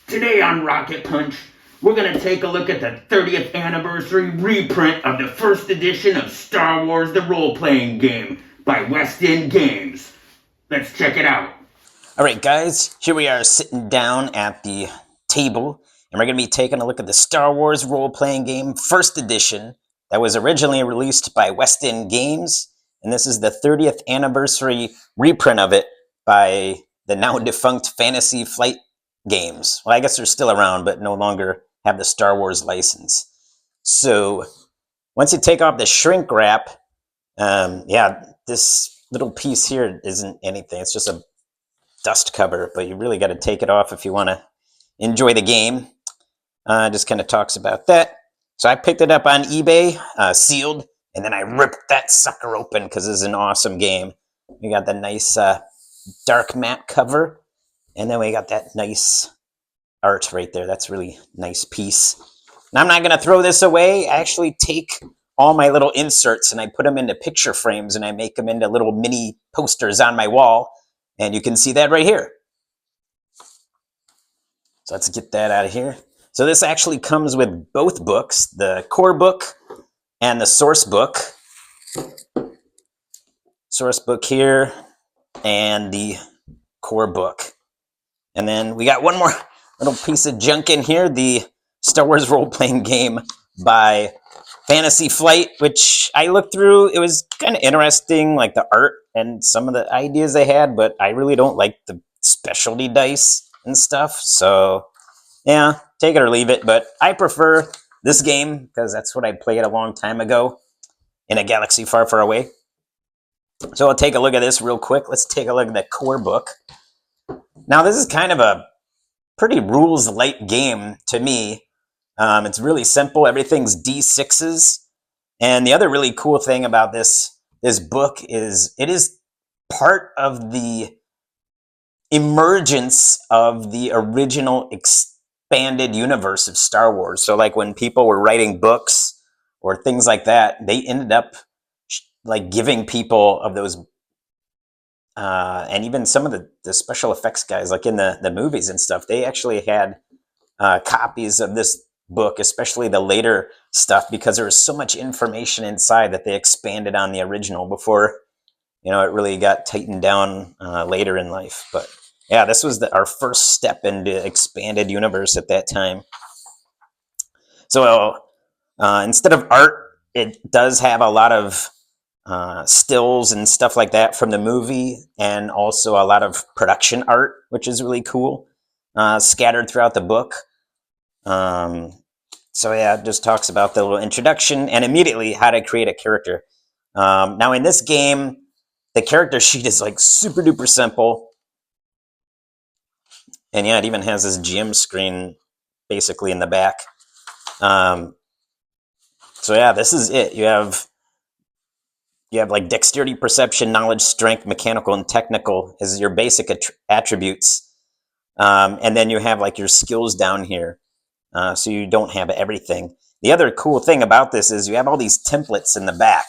Today on Rocket Punch, we're going to take a look at the 30th anniversary reprint of the first edition of Star Wars the Role-Playing Game by West End Games. Let's check it out. Alright guys, here we are sitting down at the table, and we're going to be taking a look at the Star Wars Role-Playing Game first edition that was originally released by West End Games, and this is the 30th anniversary reprint of it by the now defunct Fantasy Flight Games. Well, I guess they're still around, but no longer have the Star Wars license. So, once you take off the shrink wrap, this little piece here isn't anything. It's just a dust cover, but you really got to take it off if you want to enjoy the game. Just kind of talks about that. So I picked it up on eBay, sealed, and then I ripped that sucker open because it's an awesome game. We got the nice dark matte cover, and then we got that nice art right there. That's a really nice piece. Now I'm not going to throw this away. I actually take all my little inserts and I put them into picture frames and I make them into little mini posters on my wall. And you can see that right here. So let's get that out of here. So this actually comes with both books, the core book and the source book. Source book here and the core book. And then we got one more little piece of junk in here, the Star Wars role-playing game by Fantasy Flight, which I looked through. It was kind of interesting, like the art and some of the ideas they had, but I really don't like the specialty dice and stuff. So, yeah, take it or leave it. But I prefer this game because that's what I played a long time ago in a galaxy far, far away. So I'll take a look at this real quick. Let's take a look at the core book. Now, this is kind of a pretty rules-light game to me. It's really simple. Everything's D6s. And the other really cool thing about this book is it is part of the emergence of the original expanded universe of Star Wars. So like when people were writing books or things like that, they ended up like giving people of those and even some of the special effects guys, like in the movies and stuff, they actually had copies of this book, especially the later stuff, because there was so much information inside that they expanded on the original before, it really got tightened down later in life. But yeah, this was our first step into expanded universe at that time. So instead of art, it does have a lot of stills and stuff like that from the movie, and also a lot of production art, which is really cool, scattered throughout the book. So yeah, it just talks about the little introduction and immediately how to create a character. Now in this game, the character sheet is like super duper simple. And yeah, it even has this GM screen basically in the back. So yeah, this is it. You have like dexterity, perception, knowledge, strength, mechanical, and technical as your basic attributes. And then you have like your skills down here. So you don't have everything. The other cool thing about this is you have all these templates in the back.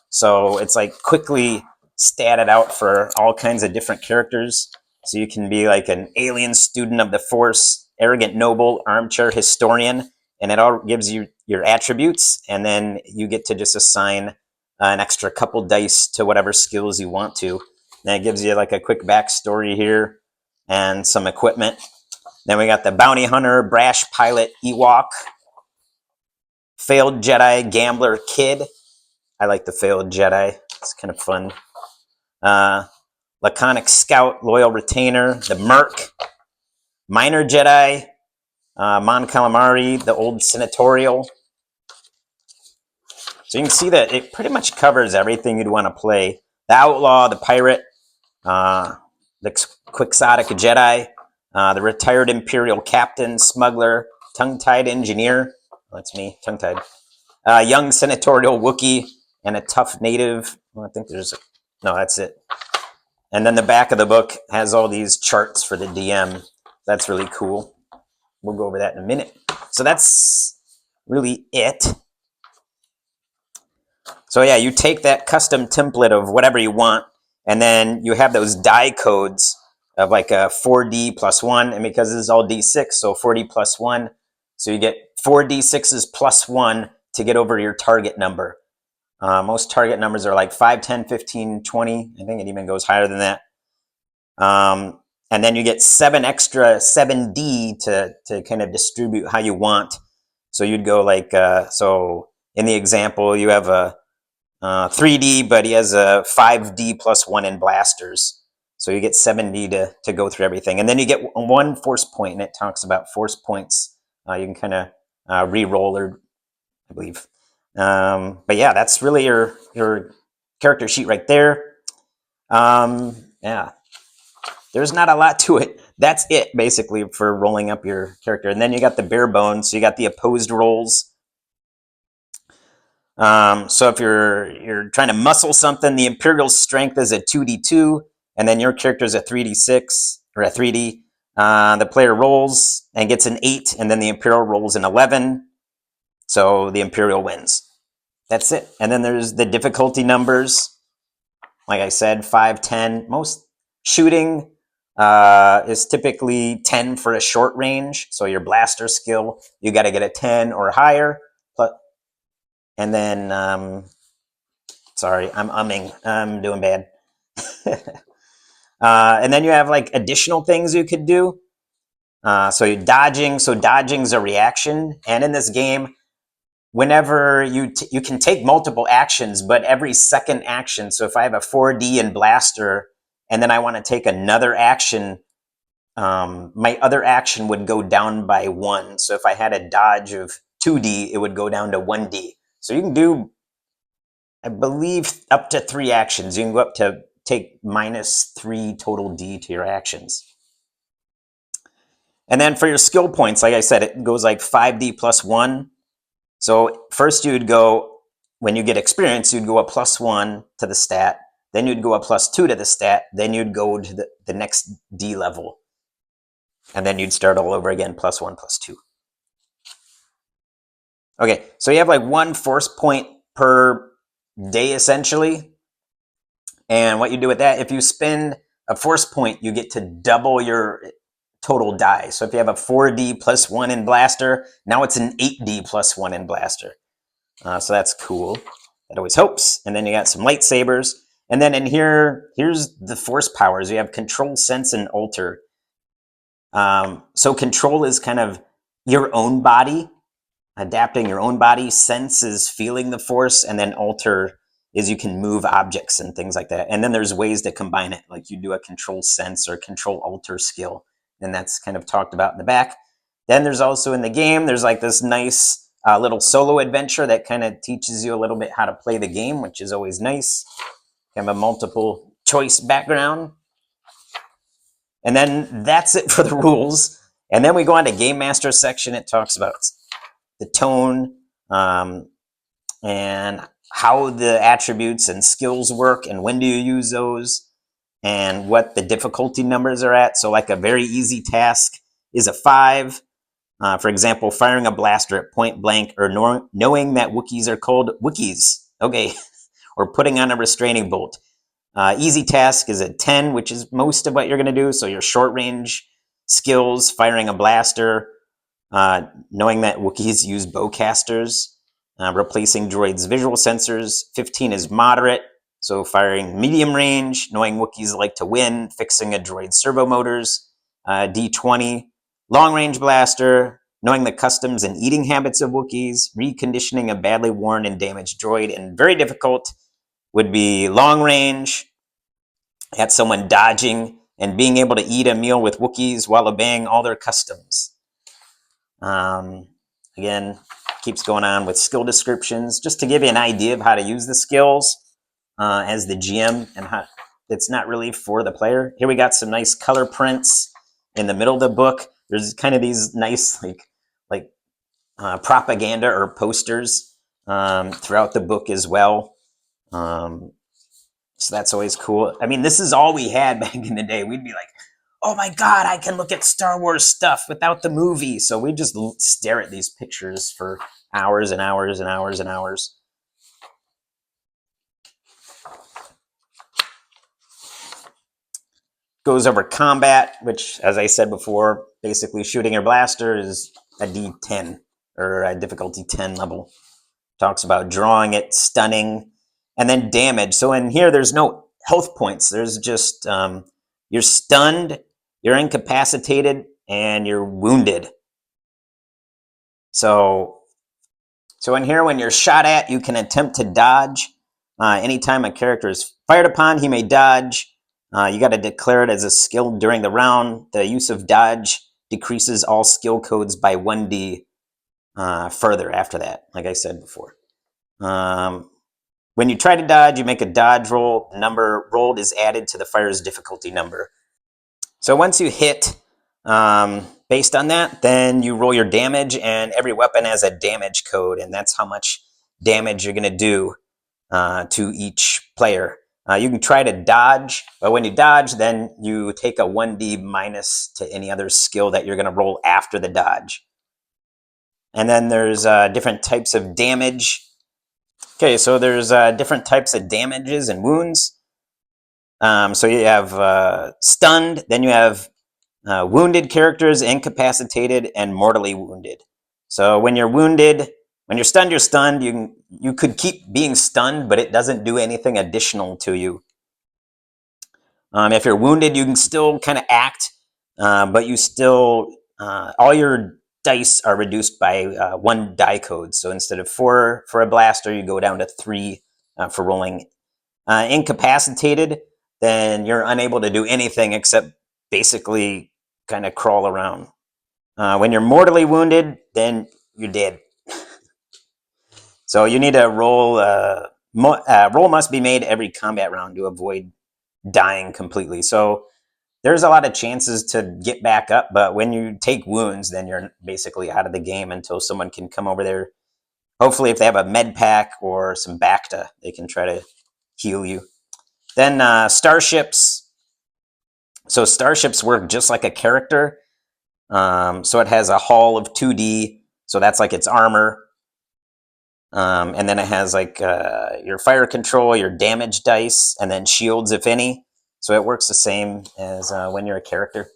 So it's like quickly statted out for all kinds of different characters. So you can be like an alien student of the Force, arrogant noble, armchair historian, and it all gives you your attributes. And then you get to just assign an extra couple dice to whatever skills you want to. And it gives you like a quick backstory here and some equipment. Then we got the bounty hunter, brash pilot, Ewok, failed Jedi, gambler, kid. I like the failed Jedi. It's kind of fun. Laconic scout, loyal retainer, the merc, minor Jedi, Mon Calamari, the old senatorial. So you can see that it pretty much covers everything you'd want to play. The outlaw, the pirate, the quixotic Jedi, the retired Imperial captain, smuggler, tongue-tied engineer. That's me, tongue-tied. Young senatorial Wookiee, and a tough native. Well, I think no, that's it. And then the back of the book has all these charts for the DM. That's really cool. We'll go over that in a minute. So that's really it. So yeah, you take that custom template of whatever you want, and then you have those die codes of like a 4D plus 1, and because this is all D6, so 4D plus 1, so you get 4 D6s plus 1 to get over your target number. Most target numbers are like 5, 10, 15, 20. I think it even goes higher than that. And then you get 7 extra 7D to kind of distribute how you want. So you'd go like, so in the example, you have a 3D, but he has a 5D plus 1 in blasters. So you get 7D to go through everything. And then you get 1 force point, and it talks about force points. You can kind of re-roll, or I believe. But yeah, that's really your character sheet right there. Yeah, there's not a lot to it. That's it, basically, for rolling up your character. And then you got the bare bones. So you got the opposed rolls. So if you're trying to muscle something, the Imperial Strength is a 2d2, and then your character is a 3d6 or a 3d. The player rolls and gets an 8, and then the Imperial rolls an 11. So the Imperial wins. That's it. And then there's the difficulty numbers. Like I said, 5, 10. Most shooting is typically 10 for a short range. So your blaster skill, you got to get a 10 or higher. And then, sorry, I'm umming. I'm doing bad. And then you have like additional things you could do. So you're dodging. So dodging's a reaction. And in this game, whenever you can take multiple actions, but every second action. So if I have a 4D in blaster, and then I want to take another action, my other action would go down by 1. So if I had a dodge of 2D, it would go down to 1D. So you can do, I believe, up to 3 actions. You can go up to take -3 total D to your actions. And then for your skill points, like I said, it goes like 5D plus 1. So first you'd go, when you get experience, you'd go a +1 to the stat. Then you'd go a +2 to the stat. Then you'd go to the next D level. And then you'd start all over again, +1, +2. Okay, so you have like 1 force point per day, essentially. And what you do with that, if you spend a force point, you get to double your total die. So if you have a 4D plus 1 in blaster, now it's an 8D plus 1 in blaster. So that's cool. That always helps. And then you got some lightsabers. And then in here, here's the force powers. You have control, sense, and alter. So control is kind of your own body, adapting your own body. Sense is feeling the force. And then alter is you can move objects and things like that. And then there's ways to combine it. Like you do a control sense or control alter skill. And that's kind of talked about in the back. Then there's also in the game, there's like this nice little solo adventure that kind of teaches you a little bit how to play the game, which is always nice. Kind of a multiple choice background. And then that's it for the rules. And then we go on to Game Master section. It talks about the tone and how the attributes and skills work and when do you use those and what the difficulty numbers are at. So like a very easy task is a 5. For example, firing a blaster at point blank or knowing that Wookiees are called Wookiees. Okay. Or putting on a restraining bolt. Easy task is a 10, which is most of what you're going to do. So your short range skills, firing a blaster, knowing that Wookiees use bowcasters, replacing droids' visual sensors. 15 is moderate. So firing medium range, knowing Wookiees like to win, fixing a droid's servo motors. D20, long range blaster, knowing the customs and eating habits of Wookiees, reconditioning a badly worn and damaged droid. And very difficult would be long range, at someone dodging and being able to eat a meal with Wookiees while obeying all their customs. Again, keeps going on with skill descriptions, just to give you an idea of how to use the skills as the GM, and how it's not really for the player. Here we got some nice color prints in the middle of the book. There's kind of these nice like propaganda or posters throughout the book as well. So that's always cool. I mean, this is all we had back in the day. We'd be like, oh my God, I can look at Star Wars stuff without the movie. So we just stare at these pictures for hours and hours and hours and hours. goes over combat, which, as I said before, basically shooting your blaster is a D10 or a difficulty 10 level. Talks about drawing it, stunning, and then damage. So in here, there's no health points. There's just you're stunned, you're incapacitated, and you're wounded. So in here, when you're shot at, you can attempt to dodge. Anytime a character is fired upon, he may dodge. You got to declare it as a skill during the round. The use of dodge decreases all skill codes by 1d further after that, like I said before. When you try to dodge, you make a dodge roll. The number rolled is added to the fire's difficulty number. So once you hit, based on that, then you roll your damage, and every weapon has a damage code, and that's how much damage you're going to do to each player. You can try to dodge, but when you dodge, then you take a 1d minus to any other skill that you're going to roll after the dodge. And then there's different types of damage. Okay, so there's different types of damages and wounds. So you have stunned, then you have wounded characters, incapacitated, and mortally wounded. So when you're wounded, when you're stunned, you're stunned. You could keep being stunned, but it doesn't do anything additional to you. If you're wounded, you can still kind of act, but you still all your dice are reduced by 1 die code. So instead of 4 for a blaster, you go down to 3 for rolling. Incapacitated, then you're unable to do anything except basically kind of crawl around. When you're mortally wounded, then you're dead. So you need to roll. Roll must be made every combat round to avoid dying completely. So there's a lot of chances to get back up, but when you take wounds, then you're basically out of the game until someone can come over there. Hopefully, if they have a med pack or some Bacta, they can try to heal you. Then starships. So starships work just like a character. So it has a hull of 2D. So that's like its armor. And then it has like your fire control, your damage dice, and then shields, if any. So it works the same as when you're a character.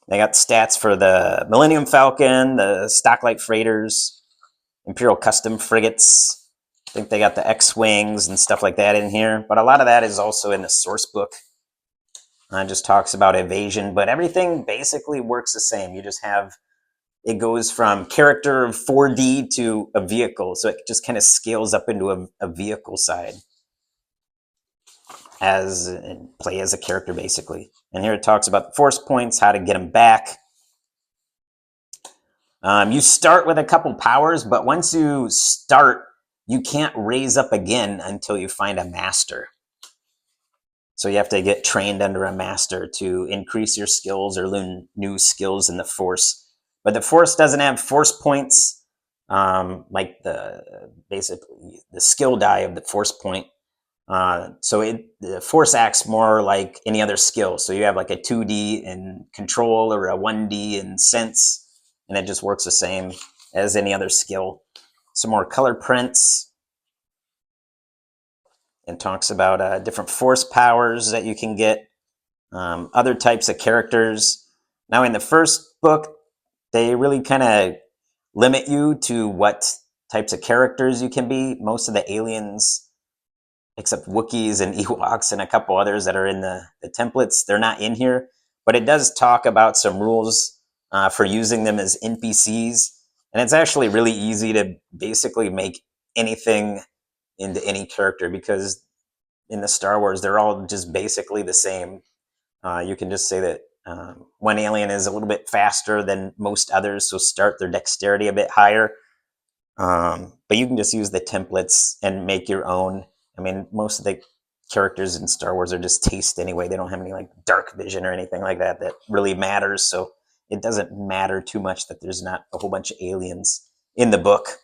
They got stats for the Millennium Falcon, the Stocklight Freighters, Imperial Custom Frigates. I think they got the X-Wings and stuff like that in here. But a lot of that is also in the source book. It just talks about evasion, but everything basically works the same. You just have, it goes from character 4D to a vehicle. So it just kind of scales up into a vehicle side. Play as a character, basically. And here it talks about the force points, how to get them back. You start with a couple powers, but once you start, you can't raise up again until you find a master. So you have to get trained under a master to increase your skills or learn new skills in the force. But the force doesn't have force points like basically the skill die of the force point. So the force acts more like any other skill. So you have like a 2D in control or a 1D in sense, and it just works the same as any other skill. Some more color prints. And talks about different force powers that you can get, other types of characters. Now, in the first book, they really kind of limit you to what types of characters you can be. Most of the aliens, except Wookiees and Ewoks and a couple others that are in the templates, they're not in here. But it does talk about some rules for using them as NPCs. And it's actually really easy to basically make anything into any character, because in the Star Wars, they're all just basically the same. You can just say that one alien is a little bit faster than most others, so start their dexterity a bit higher. But you can just use the templates and make your own. I mean, most of the characters in Star Wars are just taste anyway. They don't have any like dark vision or anything like that really matters. So it doesn't matter too much that there's not a whole bunch of aliens in the book.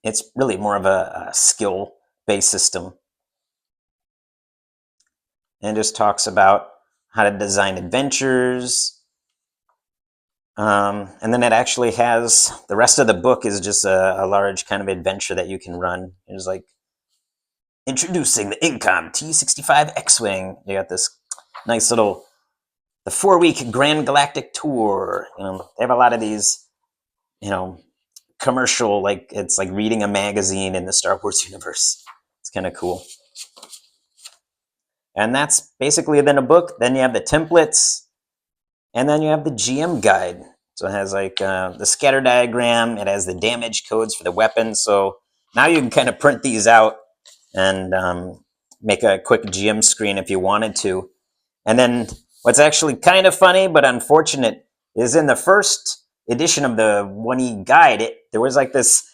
It's really more of a skill-based system. And just talks about how to design adventures. And then it actually has, the rest of the book is just a large kind of adventure that you can run. It's like, introducing the Incom T-65 X-Wing. You got this nice little, the 4-week Grand Galactic Tour. You know, they have a lot of these, you know, commercial, like it's like reading a magazine in the Star Wars universe. It's kind of cool. And that's basically then a book. Then you have the templates, and then you have the GM guide. So it has like the scatter diagram. It has the damage codes for the weapons. So now you can kind of print these out and make a quick GM screen if you wanted to. And then what's actually kind of funny but unfortunate is in the first edition of the 1E guide, there was like this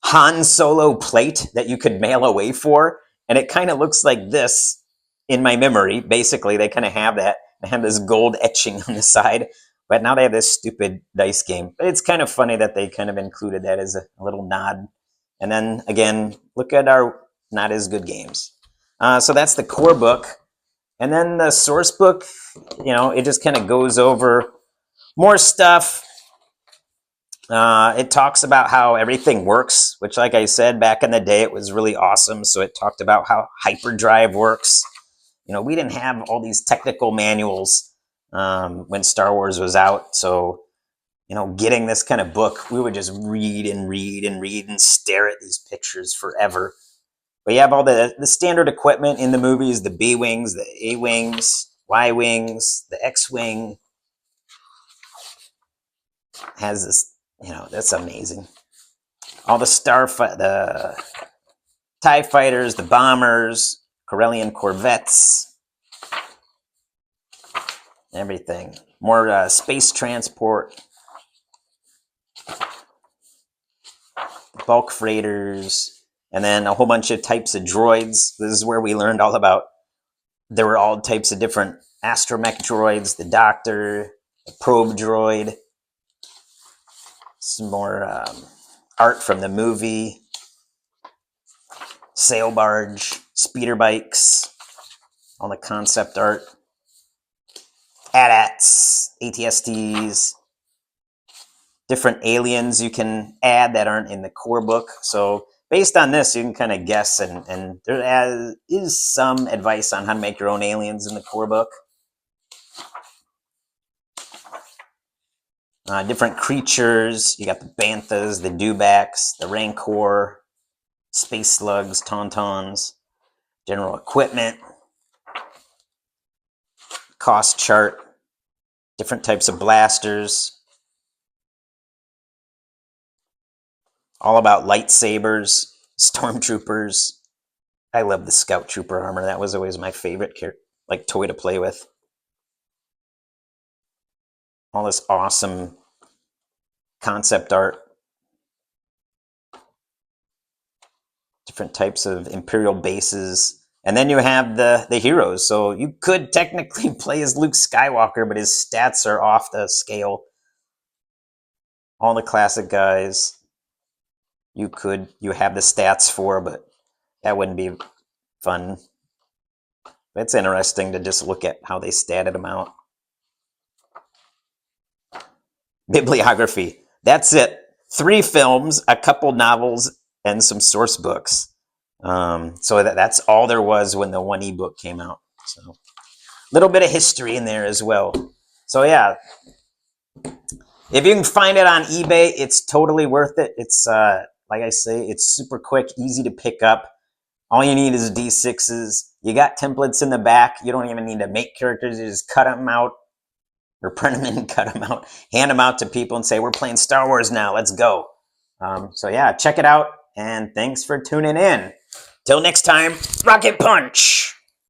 Han Solo plate that you could mail away for, and it kind of looks like this in my memory. Basically, they kind of have that. They have this gold etching on the side, but now they have this stupid dice game. But it's kind of funny that they kind of included that as a little nod. And then again, look at our not as good games. So that's the core book. And then the source book, you know, it just kind of goes over more stuff. It talks about how everything works, which, like I said, back in the day, it was really awesome. So it talked about how hyperdrive works. You know, we didn't have all these technical manuals when Star Wars was out. So, you know, getting this kind of book, we would just read and read and read and stare at these pictures forever. But you have all the standard equipment in the movies, the B-Wings, the A-Wings, Y-Wings, the X-Wing. Has this, you know, that's amazing. All the TIE fighters, the bombers, Corellian corvettes, everything. More space transport, bulk freighters, and then a whole bunch of types of droids. This is where we learned all about, there were all types of different astromech droids, the Doctor, the probe droid. Some more art from the movie, sail barge, speeder bikes, all the concept art, AT-ATs, ATSTs, different aliens you can add that aren't in the core book. So based on this, you can kind of guess, and there is some advice on how to make your own aliens in the core book. Different creatures. You got the banthas, the dewbacks, the rancor, space slugs, tauntauns, general equipment, cost chart, different types of blasters, all about lightsabers, stormtroopers. I love the scout trooper armor. That was always my favorite toy to play with. All this awesome concept art. Different types of Imperial bases. And then you have the heroes. So you could technically play as Luke Skywalker, but his stats are off the scale. All the classic guys you have the stats for, but that wouldn't be fun. But it's interesting to just look at how they statted them out. Bibliography. That's it. 3 films, a couple novels, and some source books. So that's all there was when the 1E book came out. So a little bit of history in there as well. So yeah, if you can find it on eBay, it's totally worth it. It's like I say, it's super quick, easy to pick up. All you need is D6s. You got templates in the back. You don't even need to make characters. You just cut them out or print them and cut them out, hand them out to people and say, we're playing Star Wars now. Let's go. So yeah, check it out. And thanks for tuning in. Till next time, Rocket Punch!